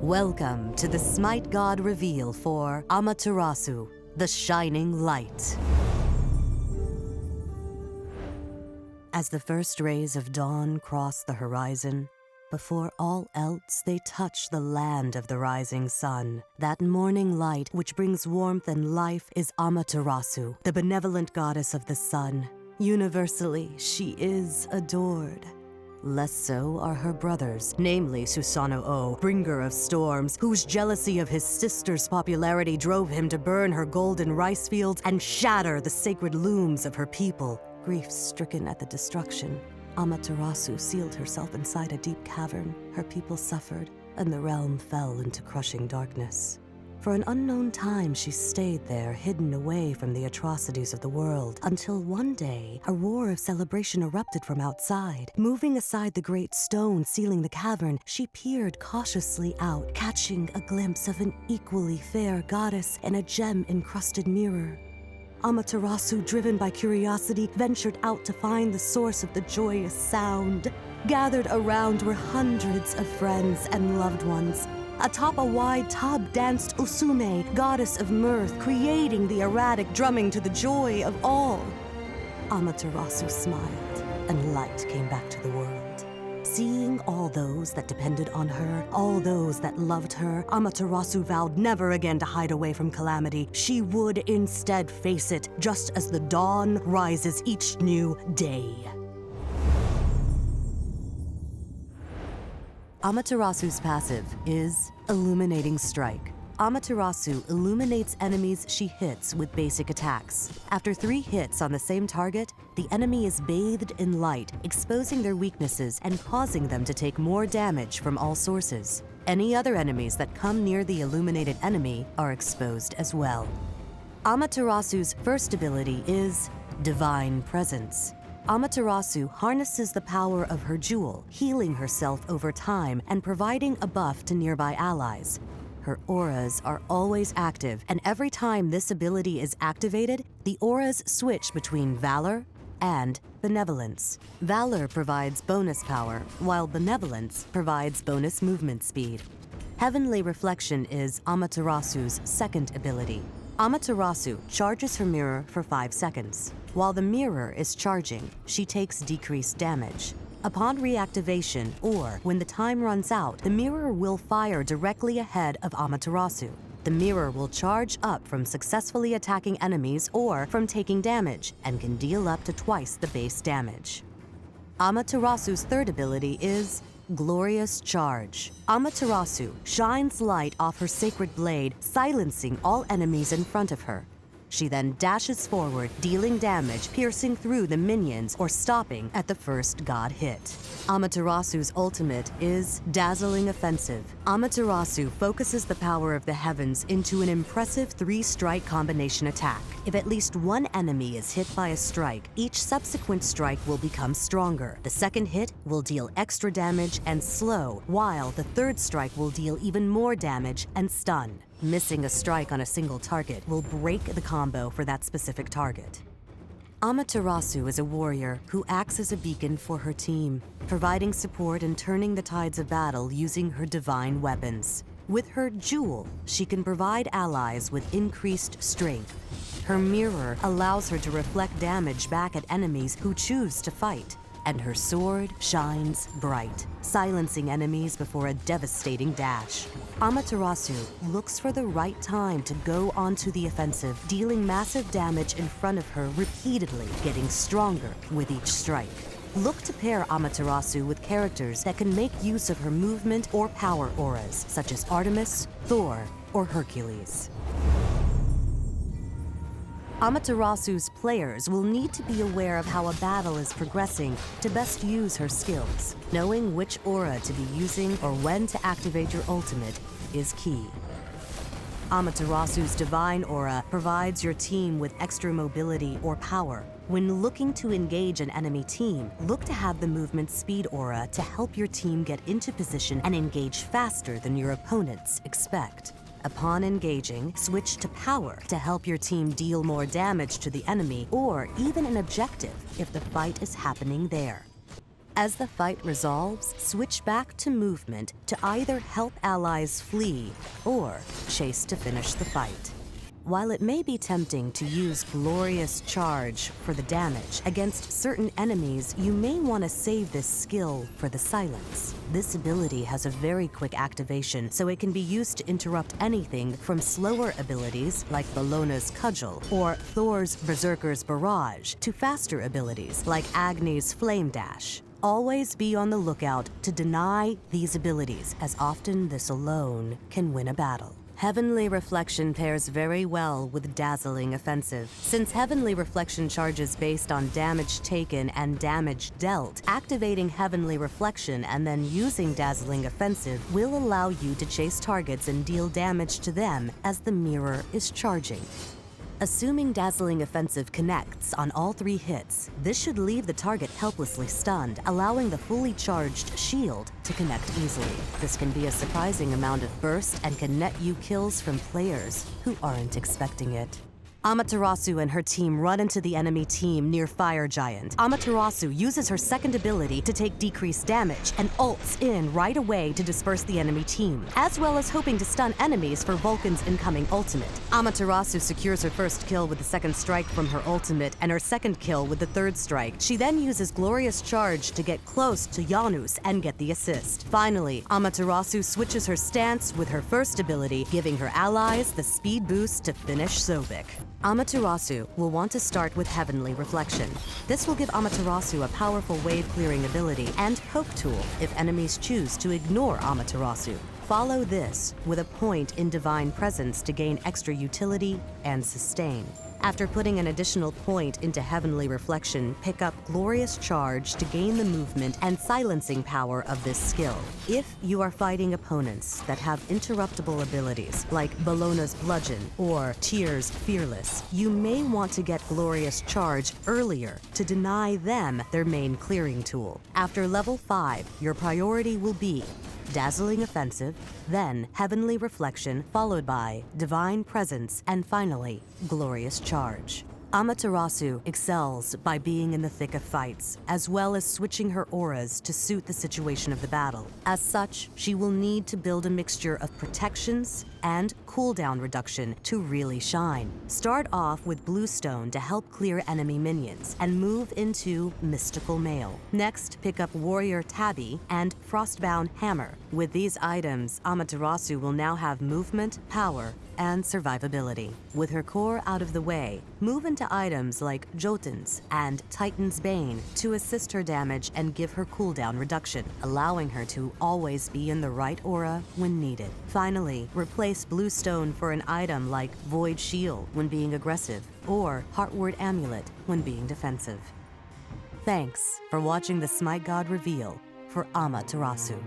Welcome to the SMITE God reveal for Amaterasu, the Shining Light. As the first rays of dawn cross the horizon, before all else they touch the land of the rising sun. That morning light which brings warmth and life is Amaterasu, the benevolent goddess of the sun. Universally, she is adored. Less so are her brothers, namely Susanoo, bringer of storms, whose jealousy of his sister's popularity drove him to burn her golden rice fields and shatter the sacred looms of her people. Grief-stricken at the destruction, Amaterasu sealed herself inside a deep cavern. Her people suffered, and the realm fell into crushing darkness. For an unknown time, she stayed there, hidden away from the atrocities of the world, until one day, a roar of celebration erupted from outside. Moving aside the great stone sealing the cavern, she peered cautiously out, catching a glimpse of an equally fair goddess in a gem-encrusted mirror. Amaterasu, driven by curiosity, ventured out to find the source of the joyous sound. Gathered around were hundreds of friends and loved ones. Atop a wide tub danced Usume, goddess of mirth, creating the erratic drumming to the joy of all. Amaterasu smiled, and light came back to the world. Seeing all those that depended on her, all those that loved her, Amaterasu vowed never again to hide away from calamity. She would instead face it, just as the dawn rises each new day. Amaterasu's passive is Illuminating Strike. Amaterasu illuminates enemies she hits with basic attacks. After 3 hits on the same target, the enemy is bathed in light, exposing their weaknesses and causing them to take more damage from all sources. Any other enemies that come near the illuminated enemy are exposed as well. Amaterasu's first ability is Divine Presence. Amaterasu harnesses the power of her jewel, healing herself over time and providing a buff to nearby allies. Her auras are always active, and every time this ability is activated, the auras switch between Valor and Benevolence. Valor provides bonus power, while Benevolence provides bonus movement speed. Heavenly Reflection is Amaterasu's second ability. Amaterasu charges her mirror for 5 seconds. While the mirror is charging, she takes decreased damage. Upon reactivation, or when the time runs out, the mirror will fire directly ahead of Amaterasu. The mirror will charge up from successfully attacking enemies or from taking damage, and can deal up to twice the base damage. Amaterasu's third ability is Glorious Charge. Amaterasu shines light off her sacred blade, silencing all enemies in front of her. She then dashes forward, dealing damage, piercing through the minions or stopping at the first god hit. Amaterasu's ultimate is Dazzling Offensive. Amaterasu focuses the power of the heavens into an impressive 3-strike combination attack. If at least one enemy is hit by a strike, each subsequent strike will become stronger. The second hit will deal extra damage and slow, while the third strike will deal even more damage and stun. Missing a strike on a single target will break the combo for that specific target. Amaterasu is a warrior who acts as a beacon for her team, providing support and turning the tides of battle using her divine weapons. With her jewel, she can provide allies with increased strength. Her mirror allows her to reflect damage back at enemies who choose to fight. And her sword shines bright, silencing enemies before a devastating dash. Amaterasu looks for the right time to go onto the offensive, dealing massive damage in front of her repeatedly, getting stronger with each strike. Look to pair Amaterasu with characters that can make use of her movement or power auras, such as Artemis, Thor, or Hercules. Amaterasu's players will need to be aware of how a battle is progressing to best use her skills. Knowing which aura to be using or when to activate your ultimate is key. Amaterasu's divine aura provides your team with extra mobility or power. When looking to engage an enemy team, look to have the movement speed aura to help your team get into position and engage faster than your opponents expect. Upon engaging, switch to power to help your team deal more damage to the enemy or even an objective if the fight is happening there. As the fight resolves, switch back to movement to either help allies flee or chase to finish the fight. While it may be tempting to use Glorious Charge for the damage against certain enemies, you may want to save this skill for the silence. This ability has a very quick activation, so it can be used to interrupt anything from slower abilities like Bellona's Cudgel or Thor's Berserker's Barrage to faster abilities like Agni's Flame Dash. Always be on the lookout to deny these abilities, as often this alone can win a battle. Heavenly Reflection pairs very well with Dazzling Offensive. Since Heavenly Reflection charges based on damage taken and damage dealt, activating Heavenly Reflection and then using Dazzling Offensive will allow you to chase targets and deal damage to them as the mirror is charging. Assuming Dazzling Offensive connects on all 3 hits, this should leave the target helplessly stunned, allowing the fully charged shield to connect easily. This can be a surprising amount of burst and can net you kills from players who aren't expecting it. Amaterasu and her team run into the enemy team near Fire Giant. Amaterasu uses her second ability to take decreased damage and ults in right away to disperse the enemy team, as well as hoping to stun enemies for Vulcan's incoming ultimate. Amaterasu secures her first kill with the second strike from her ultimate and her second kill with the third strike. She then uses Glorious Charge to get close to Janus and get the assist. Finally, Amaterasu switches her stance with her first ability, giving her allies the speed boost to finish Sobek. Amaterasu will want to start with Heavenly Reflection. This will give Amaterasu a powerful wave-clearing ability and poke tool if enemies choose to ignore Amaterasu. Follow this with a point in Divine Presence to gain extra utility and sustain. After putting an additional point into Heavenly Reflection, pick up Glorious Charge to gain the movement and silencing power of this skill. If you are fighting opponents that have interruptible abilities, like Bellona's Bludgeon or Tyr's Fearless, you may want to get Glorious Charge earlier to deny them their main clearing tool. After level 5, your priority will be Dazzling Offensive, then Heavenly Reflection, followed by Divine Presence, and finally, Glorious Charge. Amaterasu excels by being in the thick of fights, as well as switching her auras to suit the situation of the battle. As such, she will need to build a mixture of protections and cooldown reduction to really shine. Start off with Bluestone to help clear enemy minions, and move into Mystical Mail. Next, pick up Warrior Tabby and Frostbound Hammer. With these items, Amaterasu will now have movement, power, and survivability. With her core out of the way, move into items like Jotun's and Titan's Bane to assist her damage and give her cooldown reduction, allowing her to always be in the right aura when needed. Finally, replace Bluestone for an item like Void Shield when being aggressive, or Heartward Amulet when being defensive. Thanks for watching the Smite God reveal for Amaterasu.